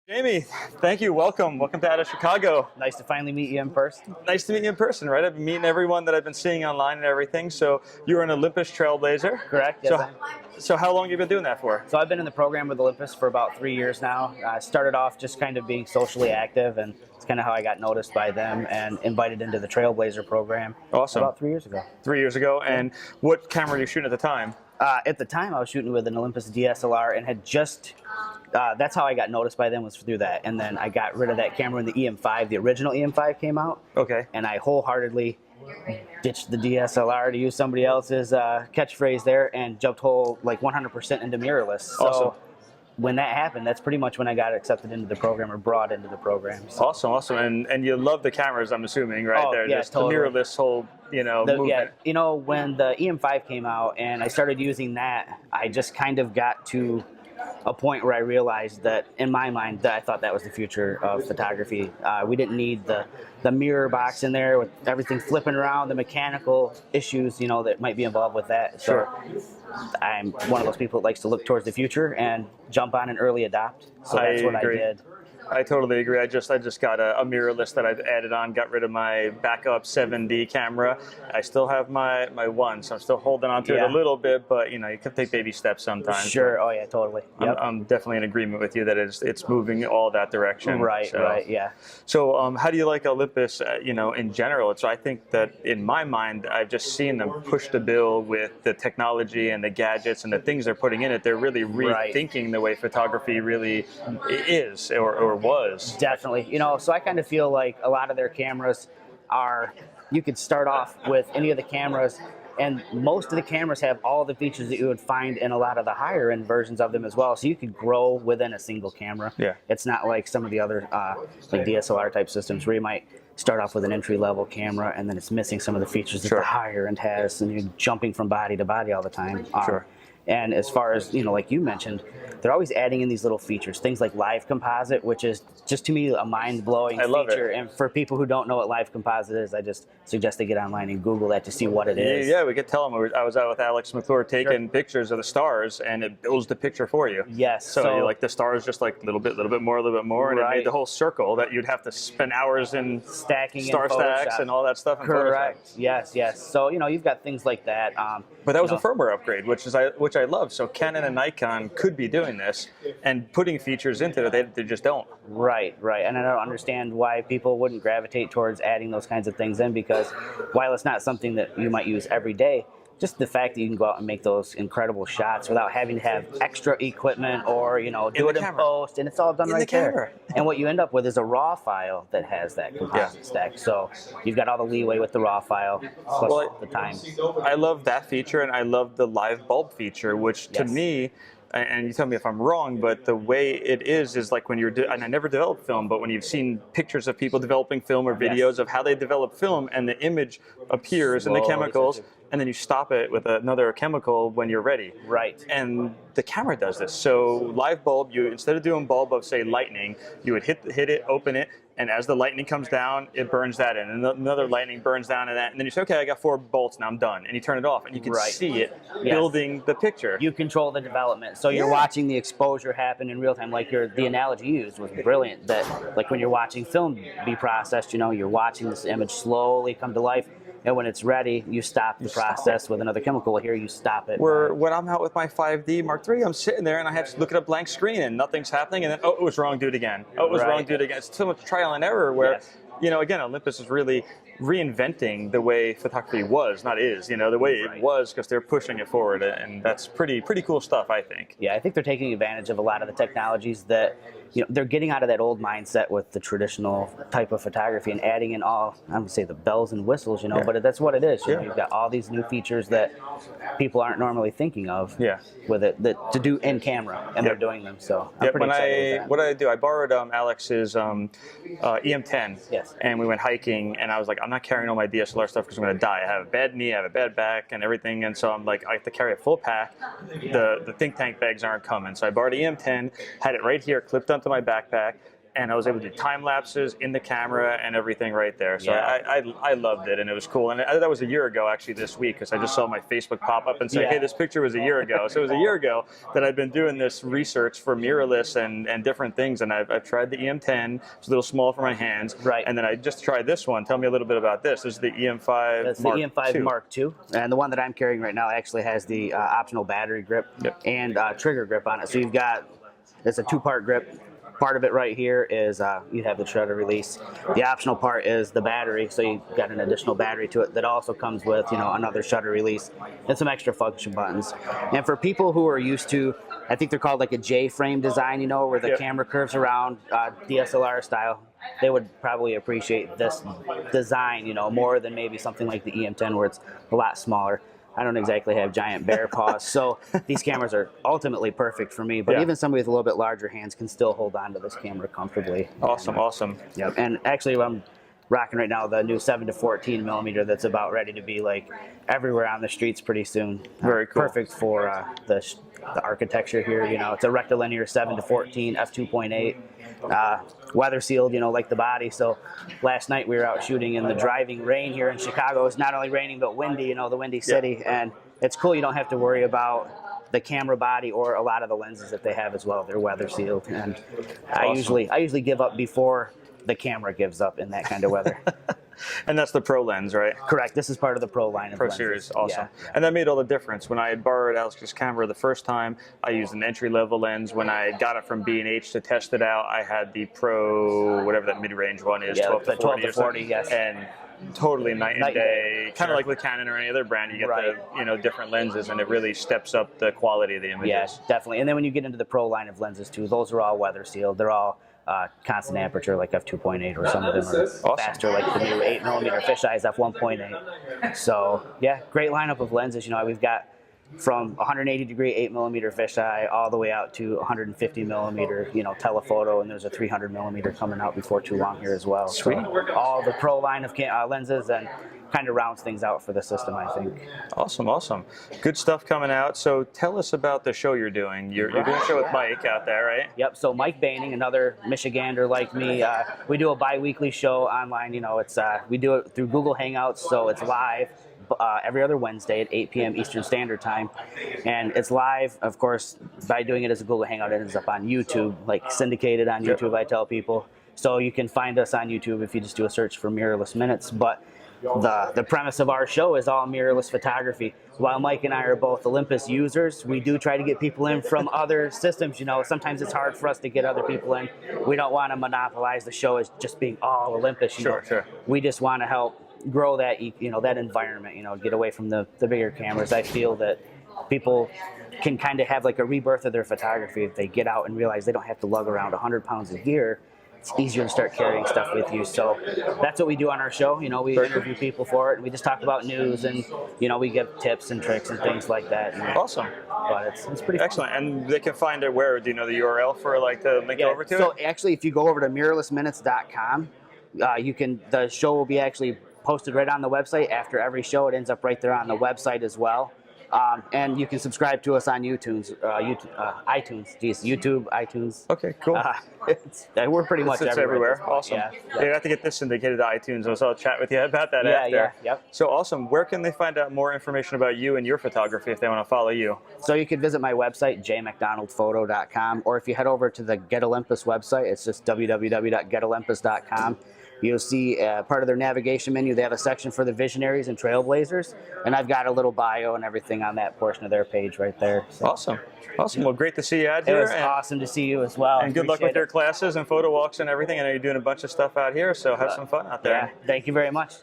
Jamie, thank you. Welcome to out of Chicago. Nice to finally meet you in person. Nice to meet you in person, right? I've been meeting everyone that I've been seeing online and everything. So you're an Olympus Trailblazer. Correct. Yes, So how long have you been doing that for? So I've been in the program with Olympus for about 3 years now. I started off just kind of being socially active, and it's kind of how I got noticed by them and invited into the Trailblazer program. Awesome. About 3 years ago. 3 years ago. And what camera were you shooting at the time? At the time, I was shooting with an Olympus DSLR and had just, that's how I got noticed by them, was through that. And then I got rid of that camera when the EM5, the original EM5 came out. Okay. And I wholeheartedly ditched the DSLR, to use somebody else's catchphrase there, and jumped like 100% into mirrorless. So awesome. When that happened, that's pretty much when I got accepted into the program or brought into the program. So. Awesome. And you love the cameras, I'm assuming, right? Oh, There, yeah, just totally. the mirrorless whole, movement. Yeah, when the EM5 came out and I started using that, I just kind of got to a point where I realized that, in my mind, that I thought that was the future of photography. We didn't need the mirror box in there with everything flipping around, the mechanical issues, that might be involved with that. So Sure. I'm one of those people that likes to look towards the future and jump on and early adopt. So that's what I did. I totally agree. I just got a mirrorless that I've added on, got rid of my backup 7D camera. I still have my one, so I'm still holding on to it a little bit, but you can take baby steps sometimes. Sure. Oh yeah, totally. Yep. I'm definitely in agreement with you that it's moving all that direction. Right. Yeah. So how do you like Olympus, in general? So I think that in my mind, I've just seen them push the bill with the technology and the gadgets and the things they're putting in it. They're really rethinking the way photography really is or was. Definitely. So I kind of feel like a lot of their cameras you could start off with any of the cameras, and most of the cameras have all the features that you would find in a lot of the higher end versions of them as well. So you could grow within a single camera. Yeah. It's not like some of the other like DSLR type systems where you might start off with an entry level camera and then it's missing some of the features that the higher end has, and you're jumping from body to body all the time. Sure. And as far as, like you mentioned, they're always adding in these little features, things like live composite, which is just to me a mind-blowing feature. And for people who don't know what live composite is, I just suggest they get online and Google that to see what it is. Yeah, we could tell them. I was out with Alex McClure taking pictures of the stars, and it builds the picture for you. Yes. So you like the stars just like a little bit more, and it made the whole circle that you'd have to spend hours in stacking star stacks and all that stuff in Correct. Photoshop. Yes. So, you've got things like that. But that was a firmware upgrade, which I love. So Canon and Nikon could be doing this and putting features into it. They just don't. Right. And I don't understand why people wouldn't gravitate towards adding those kinds of things in, because while it's not something that you might use every day, just the fact that you can go out and make those incredible shots without having to have extra equipment or, do it in post, and it's all done right there. And what you end up with is a raw file that has that composite stack. So you've got all the leeway with the raw file plus the time. I love that feature, and I love the live bulb feature, which to me, and you tell me if I'm wrong, but the way it is like when and I never developed film, but when you've seen pictures of people developing film or videos of how they develop film, and the image appears in the chemicals, and then you stop it with another chemical when you're ready. Right. And the camera does this. So live bulb, instead of doing bulb of, say, lightning, you would hit it, open it, and as the lightning comes down, it burns that in. And another lightning burns down in that. And then you say, okay, I got 4 bolts, now I'm done. And you turn it off, and you can see it building the picture. You control the development. So you're watching the exposure happen in real time. Like the analogy you used was brilliant. That like when you're watching film be processed, you're watching this image slowly come to life. And when it's ready, you stop the process with another chemical. Here, you stop it. When I'm out with my 5D Mark III, I'm sitting there and I have to look at a blank screen and nothing's happening. And then, oh, it was wrong, do it again. Oh, it was wrong, do it again. It's so much trial and error where, again, Olympus is really reinventing the way photography was, not is, the way it was, because they're pushing it forward. And that's pretty cool stuff, I think. Yeah, I think they're taking advantage of a lot of the technologies that they're getting out of that old mindset with the traditional type of photography and adding in all, I'm going to say the bells and whistles, but that's what it is. You've got all these new features that people aren't normally thinking of with it to do in camera, and they're doing them. So I'm pretty excited with that. What did I do? I borrowed Alex's EM10, and we went hiking, and I was like, I'm not carrying all my DSLR stuff because I'm going to die. I have a bad knee, I have a bad back, and everything, and so I'm like, I have to carry a full pack. The think tank bags aren't coming, so I borrowed the EM10, had it right here, clipped onto my backpack, and I was able to do time lapses in the camera and everything right there. So I loved it, and it was cool. And that was a year ago, actually, this week, because I just saw my Facebook pop up and say, hey, this picture was a year ago. So it was a year ago that I've been doing this research for mirrorless and different things, and I've tried the EM10. It's a little small for my hands. Right. And then I just tried this one. Tell me a little bit about this. This is the EM5 That's Mark the EM5 II. Mark II, and the one that I'm carrying right now actually has the optional battery grip and trigger grip on it. So you've got, it's a two-part grip. Part of it right here is you have the shutter release. The optional part is the battery, so you've got an additional battery to it that also comes with, you know, another shutter release and some extra function buttons. And for people who are used to, I think they're called like a J-frame design, you know, where the camera curves around DSLR style, they would probably appreciate this design, you know, more than maybe something like the EM10 where it's a lot smaller. I don't exactly have giant bear paws, so these cameras are ultimately perfect for me, but even somebody with a little bit larger hands can still hold on to this camera comfortably. Awesome, awesome. Yep, and actually I'm rocking right now the new 7-14 millimeter that's about ready to be like everywhere on the streets pretty soon. Very cool. Perfect for the architecture here, you know, it's a rectilinear 7-14 f2.8. Weather sealed, you know, like the body. So last night we were out shooting in the driving rain here in Chicago. It's not only raining but windy, you know, the windy city, and it's cool. You don't have to worry about the camera body or a lot of the lenses that they have as well. They're weather sealed, and I usually give up before the camera gives up in that kind of weather. And that's the Pro lens, right? Correct. This is part of the Pro line of Pro lenses. series, awesome. Yeah. And that made all the difference. When I had borrowed Alex's camera the first time, I used an entry-level lens. When I got it from B&H to test it out, I had the Pro, whatever that mid-range one is, 12 to 40 or something. Yes. And totally night and day. Kind of like with Canon or any other brand, you get the, you know, different lenses, and it really steps up the quality of the images. Yes, definitely. And then when you get into the Pro line of lenses too, those are all weather sealed. They're all constant aperture, like f2.8, or some of them are faster, like the new 8mm fisheye f1.8. So yeah, great lineup of lenses. You know, we've got from 180 degree 8mm fisheye all the way out to 150mm, you know, telephoto, and there's a 300mm coming out before too long here as well. Sweet. So all the Pro line of lenses, and kind of rounds things out for the system, I think. Awesome, awesome. Good stuff coming out. So tell us about the show you're doing. You're doing a show with Mike out there, right? Yep, so Mike Banning, another Michigander like me, we do a bi-weekly show online. You know, it's we do it through Google Hangouts, so it's live every other Wednesday at 8 p.m. Eastern Standard Time. And it's live, of course, by doing it as a Google Hangout, it ends up on YouTube, like syndicated on YouTube, I tell people. So you can find us on YouTube if you just do a search for Mirrorless Minutes. But the premise of our show is all mirrorless photography. While Mike and I are both Olympus users, we do try to get people in from other systems. You know, sometimes it's hard for us to get other people in. We don't want to monopolize the show as just being all Olympus. You know? Sure. We just want to help grow that, you know, that environment. You know, get away from the bigger cameras. I feel that people can kind of have like a rebirth of their photography if they get out and realize they don't have to lug around 100 pounds of gear. It's easier to start carrying stuff with you. So that's what we do on our show. You know, we interview people for it, and we just talk about news, and, you know, we give tips and tricks and things like that. And, awesome. But it's pretty excellent. Fun. And they can find it where? Do you know the URL for, like, the link over to it? So actually, if you go over to mirrorlessminutes.com, the show will be actually posted right on the website. After every show, it ends up right there on the website as well. And you can subscribe to us on iTunes. YouTube, iTunes. Okay, cool. We're pretty much everywhere. Awesome. Yeah. You have to get this syndicated to iTunes, so I'll chat with you about that after. Yep. So awesome. Where can they find out more information about you and your photography if they want to follow you? So you can visit my website, jmacdonaldphoto.com, or if you head over to the Get Olympus website, it's just www.getolympus.com. You'll see part of their navigation menu. They have a section for the visionaries and trailblazers, and I've got a little bio and everything on that portion of their page right there. So. Awesome. Well, great to see you out here. It was awesome to see you as well. And good luck with your classes and photo walks and everything. I know you're doing a bunch of stuff out here, so have some fun out there. Yeah, thank you very much.